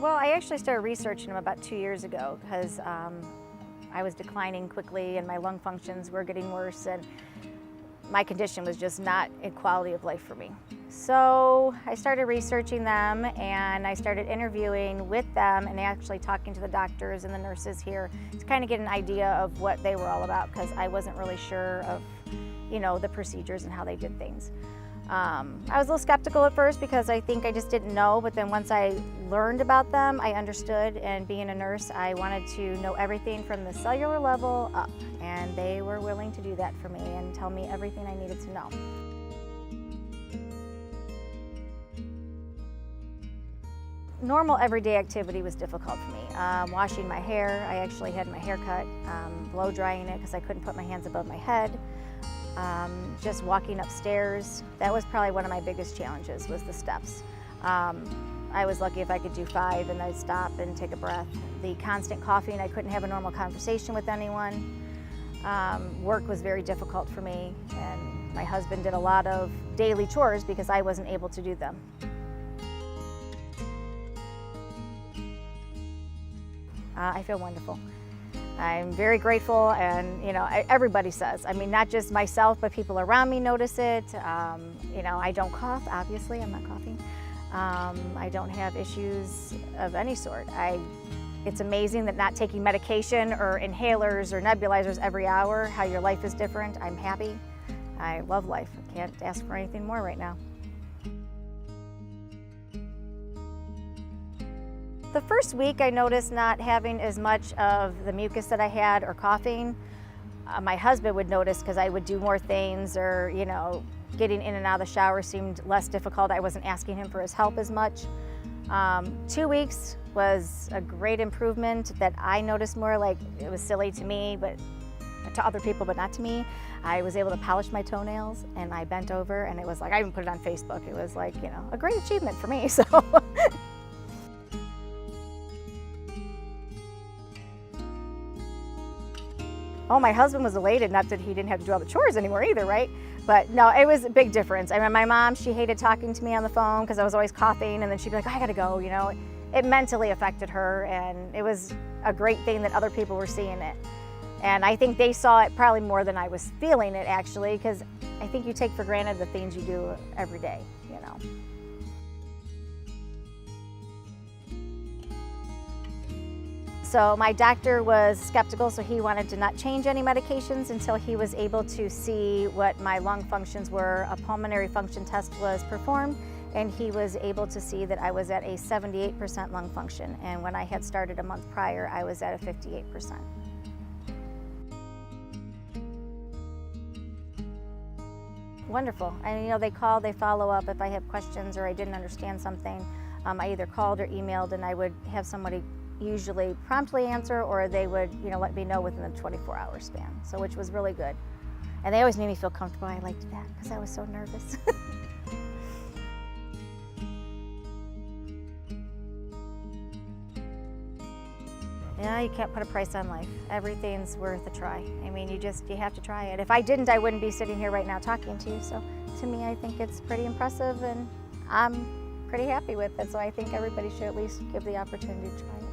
Well, I actually started researching them about 2 years ago because I was declining quickly and my lung functions were getting worse, and my condition was just not a quality of life for me. So I started researching them and I started interviewing with them and actually talking to the doctors and the nurses here to kind of get an idea of what they were all about, because I wasn't really sure of, the procedures and how they did things. I was a little skeptical at first because I think I just didn't know, but then once I learned about them, I understood, and being a nurse, I wanted to know everything from the cellular level up, and they were willing to do that for me and tell me everything I needed to know. Normal everyday activity was difficult for me. Washing my hair, I actually had my hair cut, blow drying it because I couldn't put my hands above my head. Just walking upstairs, that was probably one of my biggest challenges, was the steps. I was lucky if I could do 5 and I'd stop and take a breath. The constant coughing, I couldn't have a normal conversation with anyone. Work was very difficult for me, and my husband did a lot of daily chores because I wasn't able to do them. I feel wonderful. I'm very grateful, and everybody says, not just myself, but people around me notice it. I don't cough, obviously, I'm not coughing. I don't have issues of any sort. It's amazing that not taking medication or inhalers or nebulizers every hour, how your life is different. I'm happy. I love life. I can't ask for anything more right now. The first week I noticed not having as much of the mucus that I had or coughing. My husband would notice because I would do more things, or getting in and out of the shower seemed less difficult. I wasn't asking him for his help as much. 2 weeks was a great improvement that I noticed more. Like, it was silly to me, but to other people, but not to me. I was able to polish my toenails, and I bent over, and it was like, I even put it on Facebook. It was like, a great achievement for me, so. Oh, my husband was elated, not that he didn't have to do all the chores anymore either, right? But no, it was a big difference. My mom, she hated talking to me on the phone because I was always coughing, and then she'd be like, I gotta go, It mentally affected her, and it was a great thing that other people were seeing it. And I think they saw it probably more than I was feeling it, actually, because I think you take for granted the things you do every day, So my doctor was skeptical, so he wanted to not change any medications until he was able to see what my lung functions were. A pulmonary function test was performed, and he was able to see that I was at a 78% lung function. And when I had started a month prior, I was at a 58%. Wonderful. And they call, they follow up if I have questions or I didn't understand something. I either called or emailed, and I would have somebody usually promptly answer, or they would let me know within the 24-hour span, so which was really good. And they always made me feel comfortable. I liked that because I was so nervous. Yeah, you can't put a price on life. Everything's worth a try. You have to try it. If I didn't, I wouldn't be sitting here right now talking to you. So to me, I think it's pretty impressive, and I'm pretty happy with it. So I think everybody should at least give the opportunity to try it.